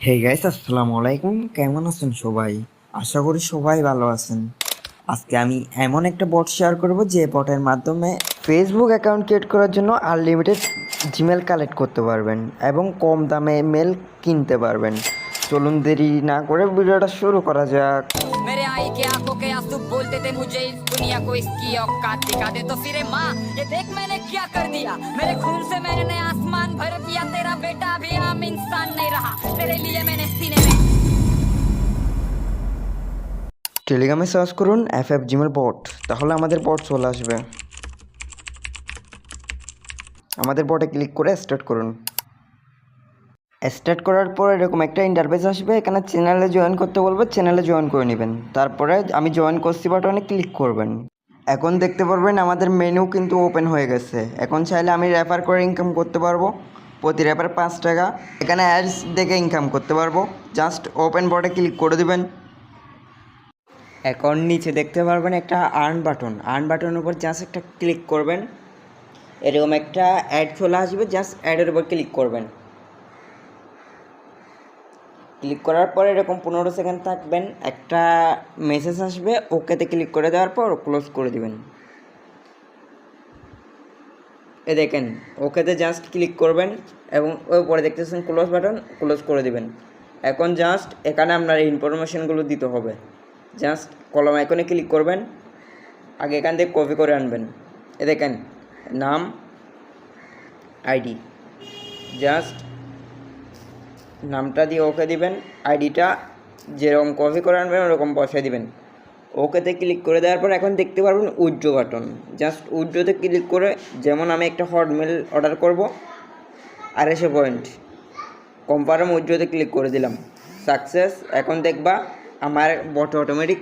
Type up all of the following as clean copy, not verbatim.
Hey guys, আসসালামু আলাইকুম। কেমন আছেন সবাই? আশা করি সবাই ভালো আছেন। আজকে আমি এমন একটা বট শেয়ার করব যে বটের মাধ্যমে ফেসবুক অ্যাকাউন্ট ক্রিয়েট করার জন্য আনলিমিটেড জিমেল কালেক্ট করতে পারবেন এবং কম দামে মেল কিনতে পারবেন। চলুন দেরি না করে ভিডিওটা শুরু করা যাক। मेरे आई के आंखों के आंसू बोलते थे मुझे इस दुनिया को इसकी औकात दिखा दे। तो फिर माँ ये देख मैंने क्या कर दिया, मेरे खून से मैंने आसमान भर दिया। तेरा बेटा भी आम इंसान नहीं रहा, तेरे लिए मैंने सीने में। টেলিগ্রামে সার্চ করুন এফএফ জিমেল বট, তাহলে আমাদের বট চলে আসবে। আমাদের বটে ক্লিক করে স্টার্ট করুন। স্টার্ট করার পর এরকম একটা ইন্টারফেস আসবে, এখানে চ্যানেলে জয়েন করতে বলবে, চ্যানেলে জয়েন করে নেবেন। তারপরে আমি জয়েন করছি বাটনে ক্লিক করবেন। এখন দেখতে পারবেন আমাদের মেনু কিন্তু ওপেন হয়ে গেছে। এখন চাইলে আমি রেফার করে ইনকাম করতে পারবো, প্রতি রেফার 5 টাকা। এখানে অ্যাডস দেখে ইনকাম করতে পারবো। জাস্ট ওপেন বটে ক্লিক করে দেবেন। এখন নিচে দেখতে পারবেন একটা আর্ন বাটন, আর্ন বাটনের উপর জাস্ট একটা ক্লিক করবেন। এরকম একটা অ্যাড চলে আসবে, জাস্ট অ্যাডের উপর ক্লিক করবেন। ক্লিক করার পর এরকম 15 সেকেন্ড থাকবেন, একটা মেসেজ আসবে, ওকেতে ক্লিক করে দেওয়ার পর ক্লোজ করে দিবেন। এ দেখেন ওকেতে জাস্ট ক্লিক করবেন এবং ওই উপরে দেখতেছেন ক্লোজ বাটন, ক্লোজ করে দিবেন। এখন জাস্ট এখানে আপনার ইনফরমেশনগুলো দিতে হবে। জাস্ট কলম আইকনে ক্লিক করবেন, আগে এখান থেকে কপি করে আনবেন। এ দেখেন নাম, আইডি, জাস্ট নামটা দিয়ে ওকে দিবেন, আইডিটা যেরকম কপি করে আনবেন ওরকম বসাই দিবেন। ওকেতে ক্লিক করে দেওয়ার পর এখন দেখতে পারবেন উইথড্র বাটন। জাস্ট উইথড্রতে ক্লিক করে, যেমন আমি একটা হটমেল অর্ডার করব 250 পয়েন্ট, কনফার্ম উইথড্রতে ক্লিক করে দিলাম, সাকসেস। এখন দেখবা আমার বট অটোমেটিক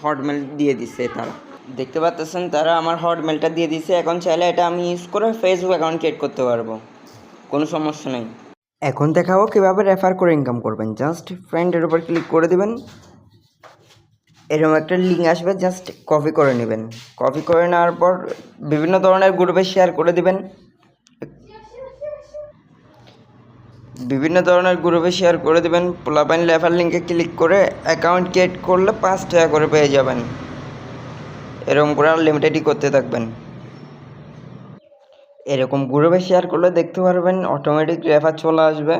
হটমেল দিয়ে দিচ্ছে। তারা দেখতে পাচ্ছেন তারা আমার হটমেলটা দিয়ে দিচ্ছে। এখন চাইলে এটা আমি ইউজ করে ফেসবুক অ্যাকাউন্ট ক্রিয়েট করতে পারবো, কোনো সমস্যা নেই। এখন দেখাবো কীভাবে রেফার করে ইনকাম করবেন। জাস্ট ফ্রেন্ডের উপর ক্লিক করে দেবেন, এরকম একটা লিঙ্ক আসবে, জাস্ট কপি করে নেবেন। কপি করে নেওয়ার পর বিভিন্ন ধরনের গ্রুপে শেয়ার করে দিবেন। পোলাপাইন রেফার লিঙ্কে ক্লিক করে অ্যাকাউন্ট ক্রিয়েট করলে 5 টাকা করে পেয়ে যাবেন। এরকম করে আনলিমিটেডই করতে থাকবেন। এরকম গ্রুপে শেয়ার করলে দেখতে পারবেন অটোমেটিক রেফার চলে আসবে।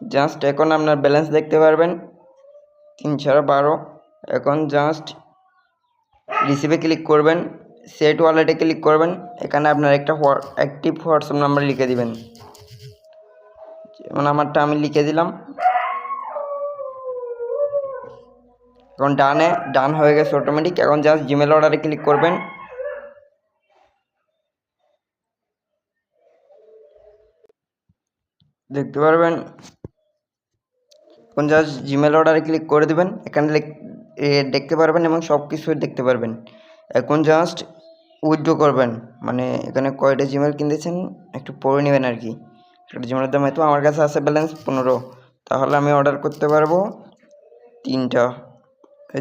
জাস্ট এখন আপনার ব্যালেন্স দেখতে পারবেন 312। এখন জাস্ট রিসিভে ক্লিক করবেন, সেট ওয়ালেটে ক্লিক করবেন। এখানে আপনার একটা অ্যাক্টিভ হোয়াটসঅ্যাপ নাম্বার লিখে দিবেন, যেমন আমারটা আমি লিখে দিলাম। এখন ডান হয়ে গেছে অটোমেটিক। এখন জাস্ট জিমেল অর্ডারে ক্লিক করবেন। দেখতে পারবেন এখন জাস্ট জিমেল অর্ডারে ক্লিক করে দেবেন। এখানে দেখতে পারবেন এবং সব কিছু দেখতে পারবেন। এখন জাস্ট উইথড্র করবেন, মানে এখানে কয়টা জিমেল কিনতেছেন একটু পড়ে নেবেন আর কি। একটা জিমেলের দাম হয়তো আমার কাছে আছে ব্যালেন্স 15, তাহলে আমি অর্ডার করতে পারবো 3টা,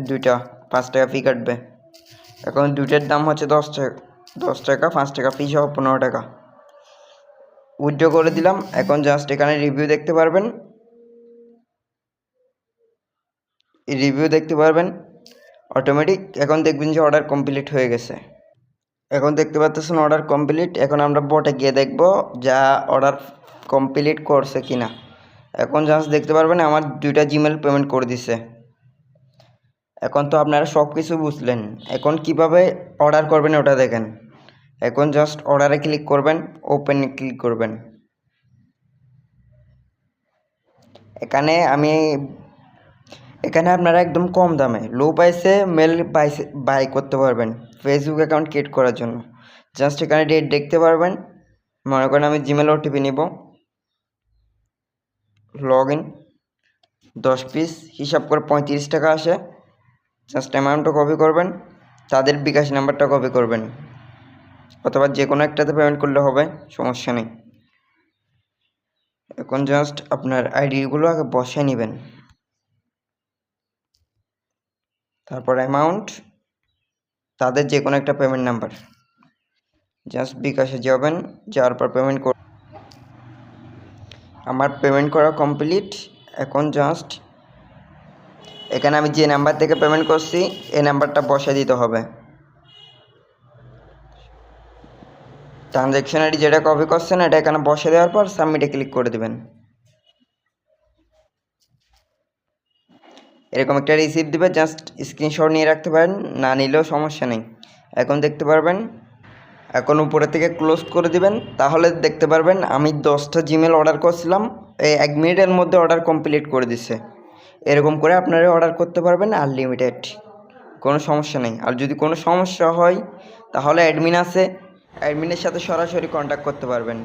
2টা 5 টাকা ফি কাটবে। এখন 2টার দাম হচ্ছে 10 টাকা, 5 টাকা ফি সহ 15 টাকা। উইথড্র করে দিলাম। এখন জাস্ট এখানে রিভিউ দেখতে পারবেন, অটোমেটিক। এখন দেখবেন যে অর্ডার কমপ্লিট হয়ে গেছে। এখন দেখতে পাচ্ছেন অর্ডার কমপ্লিট। এখন আমরা বটে গিয়ে দেখব যা অর্ডার কমপ্লিট করছে কিনা। এখন জাস্ট দেখতে পারবেন আমার 2টা জিমেল পেমেন্ট করে দিছে। এখন তো আপনারা সব কিছু বুঝলেন, এখন কিভাবে অর্ডার করবেন ওটা দেখেন। এখন জাস্ট অর্ডারে ক্লিক করবেন, ওপেনে ক্লিক করবেন। এখানে আপনারা একদম কম দামে লো প্রাইসে মেল বাই করতে পারবেন ফেসবুক অ্যাকাউন্ট ক্রিয়েট করার জন্য। জাস্ট এখানে ডেট দেখতে পারবেন। মনে করেন আমি জিমেল ওটিপি নিব, লগ ইন 10 পিস হিসাব করে 35 টাকা আসে। জাস্ট অ্যামাউন্টটা কপি করবেন, তাদের বিকাশ নাম্বারটা কপি করবেন, অথবা যে কোনো একটাতে পেমেন্ট করলে হবে, সমস্যা নেই। এখন জাস্ট আপনার আইডিগুলো আগে বসায় নেবেন, তারপর অ্যামাউন্ট, তাদের যে কোনো একটা পেমেন্ট নাম্বার, জাস্ট বিকাশে যাওয়ার পর পেমেন্ট আমার পেমেন্ট করা কমপ্লিট। এখন জাস্ট এখানে আমি যে নাম্বার থেকে পেমেন্ট করছি এই নাম্বারটা বসিয়ে দিতে হবে। ট্রানজ্যাকশন আইডি যেটা কপি করছেন এটা এখানে বসিয়ে দেওয়ার পর সাবমিটে ক্লিক করে দেবেন। এরকম একটা রিসিপ্ট দিবে, জাস্ট স্ক্রিনশট নিয়ে রাখতে পারেন, না নিলেও সমস্যা নেই। এখন দেখতে পারবেন, এখন উপরে থেকে ক্লোজ করে দিবেন, তাহলে দেখতে পারবেন আমি 10টা জিমেল অর্ডার করছিলাম, এই 1 মিনিটের মধ্যে অর্ডার কমপ্লিট করে দিচ্ছে। এরকম করে আপনারা অর্ডার করতে পারবেন আনলিমিটেড, কোনো সমস্যা নেই। আর যদি কোনো সমস্যা হয় তাহলে অ্যাডমিন আছে, অ্যাডমিনের সাথে সরাসরি কন্ট্যাক্ট করতে পারবেন।